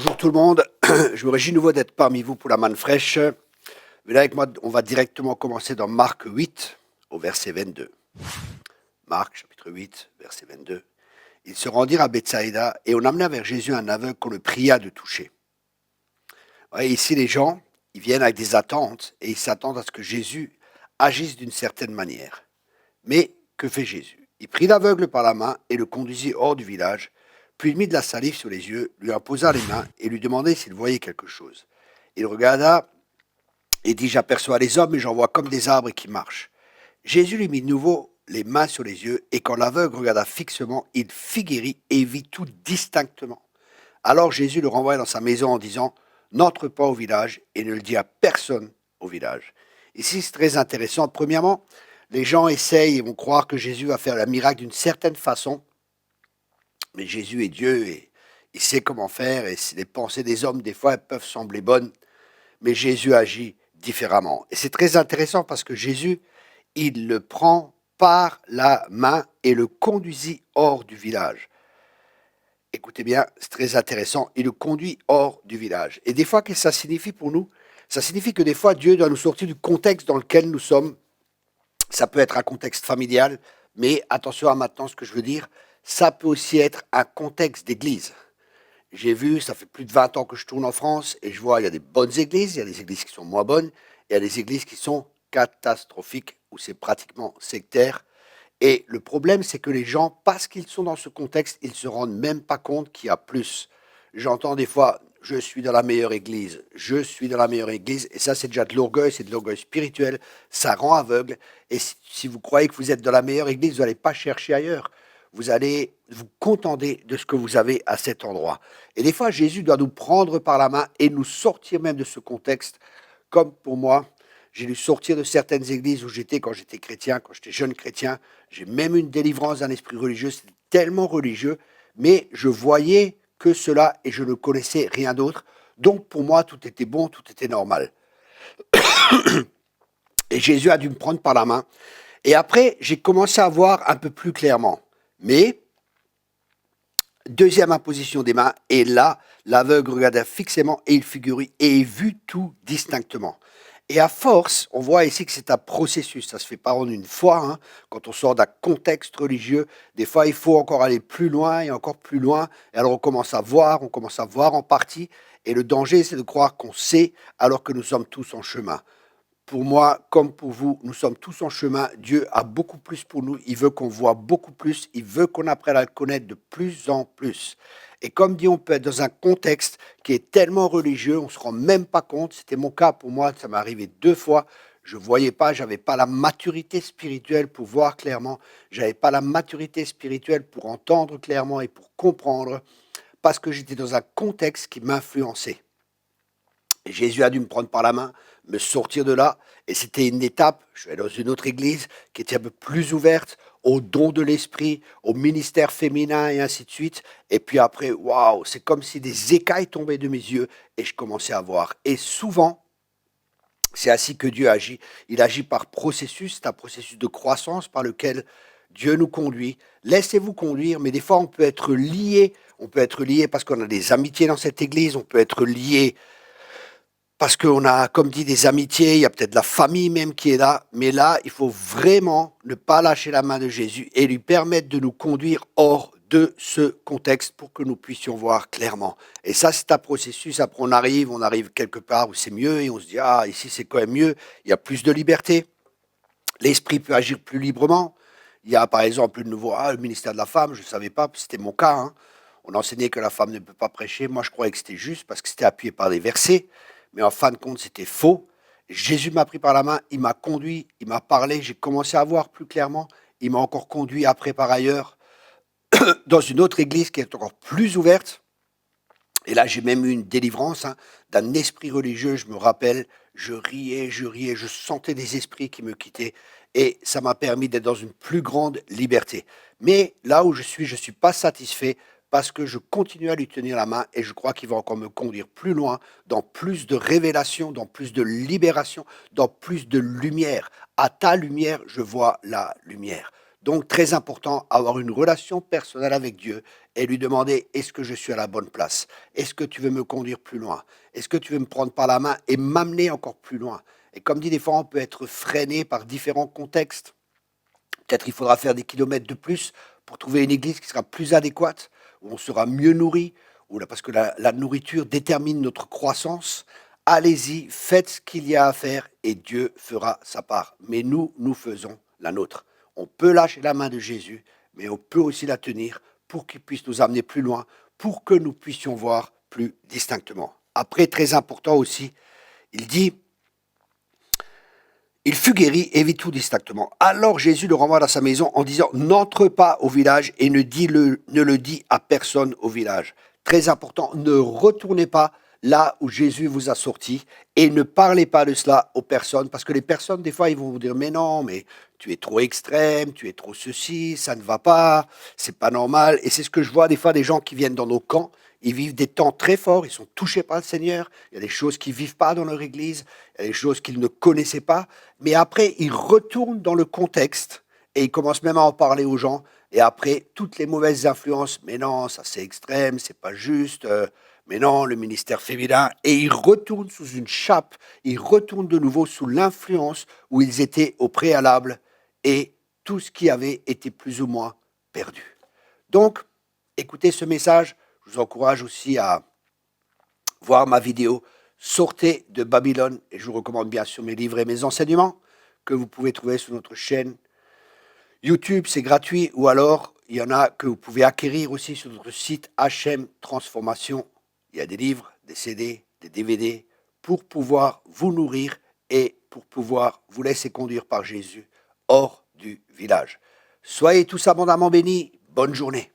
Bonjour tout le monde, je me réjouis de nouveau d'être parmi vous pour la manne fraîche. Mais là avec moi, on va directement commencer dans Marc 8, au verset 22. Marc, chapitre 8, verset 22. Ils se rendirent à Bethsaïda et on amena vers Jésus un aveugle qu'on le pria de toucher. Ouais, ici, les gens, ils viennent avec des attentes et ils s'attendent à ce que Jésus agisse d'une certaine manière. Mais que fait Jésus? Il prit l'aveugle par la main et le conduisit hors du village, puis il mit de la salive sur les yeux, lui imposa les mains et lui demandait s'il voyait quelque chose. Il regarda et dit, j'aperçois les hommes et j'en vois comme des arbres qui marchent. Jésus lui mit de nouveau les mains sur les yeux et quand l'aveugle regarda fixement, il fit guérir et vit tout distinctement. Alors Jésus le renvoya dans sa maison en disant, n'entre pas au village et ne le dis à personne au village. Ici, c'est très intéressant. Premièrement, les gens essayent et vont croire que Jésus va faire le miracle d'une certaine façon, mais Jésus est Dieu et il sait comment faire et les pensées des hommes, des fois, elles peuvent sembler bonnes, mais Jésus agit différemment. Et c'est très intéressant parce que Jésus, il le prend par la main et le conduisit hors du village. Écoutez bien, c'est très intéressant, il le conduit hors du village. Et des fois, qu'est-ce que ça signifie pour nous? Ça signifie que des fois, Dieu doit nous sortir du contexte dans lequel nous sommes. Ça peut être un contexte familial, mais attention à maintenant ce que je veux dire, ça peut aussi être un contexte d'église. J'ai vu, ça fait plus de 20 ans que je tourne en France, et je vois, il y a des bonnes églises, il y a des églises qui sont moins bonnes, il y a des églises qui sont catastrophiques, où c'est pratiquement sectaire. Et le problème, c'est que les gens, parce qu'ils sont dans ce contexte, ils ne se rendent même pas compte qu'il y a plus. J'entends des fois, je suis dans la meilleure église, je suis dans la meilleure église, et ça c'est déjà de l'orgueil, c'est de l'orgueil spirituel, ça rend aveugle, et si vous croyez que vous êtes dans la meilleure église, vous n'allez pas chercher ailleurs, vous allez vous contenter de ce que vous avez à cet endroit. Et des fois, Jésus doit nous prendre par la main et nous sortir même de ce contexte, comme pour moi, j'ai dû sortir de certaines églises où j'étais quand j'étais chrétien, quand j'étais jeune chrétien. J'ai même eu une délivrance d'un esprit religieux. C'était tellement religieux, mais je voyais que cela et je ne connaissais rien d'autre. Donc pour moi, tout était bon, tout était normal. Et Jésus a dû me prendre par la main. Et après, j'ai commencé à voir un peu plus clairement. Mais, deuxième imposition des mains, et là, l'aveugle regarda fixement et il figurait et il vit tout distinctement. Et à force, on voit ici que c'est un processus, ça ne se fait pas en une fois, hein. Quand on sort d'un contexte religieux, des fois il faut encore aller plus loin et encore plus loin, et alors on commence à voir en partie, et le danger c'est de croire qu'on sait alors que nous sommes tous en chemin. Pour moi, comme pour vous, nous sommes tous en chemin. Dieu a beaucoup plus pour nous. Il veut qu'on voit beaucoup plus. Il veut qu'on apprenne à le connaître de plus en plus. Et comme dit, on peut être dans un contexte qui est tellement religieux, on ne se rend même pas compte. C'était mon cas pour moi, ça m'est arrivé 2 fois. Je ne voyais pas, je n'avais pas la maturité spirituelle pour voir clairement. Je n'avais pas la maturité spirituelle pour entendre clairement et pour comprendre. Parce que j'étais dans un contexte qui m'influençait. Et Jésus a dû me prendre par la main, me sortir de là, et c'était une étape. Je suis allé dans une autre église qui était un peu plus ouverte au don de l'esprit, au ministère féminin et ainsi de suite. Et puis après, waouh, c'est comme si des écailles tombaient de mes yeux et je commençais à voir. Et souvent, c'est ainsi que Dieu agit. Il agit par processus, c'est un processus de croissance par lequel Dieu nous conduit. Laissez-vous conduire, mais des fois on peut être lié parce qu'on a des amitiés dans cette église, on peut être lié parce qu'on a, comme dit, des amitiés, il y a peut-être la famille même qui est là, mais là, il faut vraiment ne pas lâcher la main de Jésus et lui permettre de nous conduire hors de ce contexte pour que nous puissions voir clairement. Et ça, c'est un processus. Après, on arrive quelque part où c'est mieux et on se dit, ah, ici, c'est quand même mieux, il y a plus de liberté. L'esprit peut agir plus librement. Il y a, par exemple, le ministère de la femme, je ne savais pas, c'était mon cas, hein. On enseignait que la femme ne peut pas prêcher. Moi, je croyais que c'était juste parce que c'était appuyé par des versets. Mais en fin de compte, c'était faux. Jésus m'a pris par la main, il m'a conduit, il m'a parlé, j'ai commencé à voir plus clairement. Il m'a encore conduit après par ailleurs dans une autre église qui est encore plus ouverte. Et là, j'ai même eu une délivrance, hein, d'un esprit religieux, je me rappelle, je riais, je sentais des esprits qui me quittaient. Et ça m'a permis d'être dans une plus grande liberté. Mais là où je suis pas satisfait parce que je continue à lui tenir la main et je crois qu'il va encore me conduire plus loin, dans plus de révélation, dans plus de libération, dans plus de lumière. À ta lumière, je vois la lumière. Donc, très important, avoir une relation personnelle avec Dieu et lui demander, est-ce que je suis à la bonne place? Est-ce que tu veux me conduire plus loin? Est-ce que tu veux me prendre par la main et m'amener encore plus loin? Et comme dit, des fois, on peut être freiné par différents contextes. Peut-être il faudra faire des kilomètres de plus pour trouver une église qui sera plus adéquate, où on sera mieux nourri, parce que la nourriture détermine notre croissance. Allez-y, faites ce qu'il y a à faire et Dieu fera sa part. Mais nous faisons la nôtre. On peut lâcher la main de Jésus, mais on peut aussi la tenir pour qu'il puisse nous amener plus loin, pour que nous puissions voir plus distinctement. Après, très important aussi, il dit, il fut guéri et vit tout distinctement. Alors Jésus le renvoie dans sa maison en disant, n'entre pas au village et ne le dit à personne au village. Très important, ne retournez pas là où Jésus vous a sorti et ne parlez pas de cela aux personnes, parce que les personnes, des fois, ils vont vous dire, mais non, mais tu es trop extrême, tu es trop ceci, ça ne va pas, c'est pas normal. Et c'est ce que je vois des fois des gens qui viennent dans nos camps, ils vivent des temps très forts, ils sont touchés par le Seigneur, il y a des choses qu'ils ne vivent pas dans leur église, il y a des choses qu'ils ne connaissaient pas, mais après, ils retournent dans le contexte et ils commencent même à en parler aux gens. Et après, toutes les mauvaises influences, mais non, ça c'est extrême, c'est pas juste, mais non, le ministère féminin. Et ils retournent sous une chape, ils retournent de nouveau sous l'influence où ils étaient au préalable et tout ce qui avait été plus ou moins perdu. Donc, écoutez ce message. Je vous encourage aussi à voir ma vidéo Sortez de Babylone, et je vous recommande bien sûr mes livres et mes enseignements que vous pouvez trouver sur notre chaîne YouTube, c'est gratuit, ou alors il y en a que vous pouvez acquérir aussi sur notre site HM Transformation. Il y a des livres, des CD, des DVD pour pouvoir vous nourrir et pour pouvoir vous laisser conduire par Jésus hors du village. Soyez tous abondamment bénis. Bonne journée.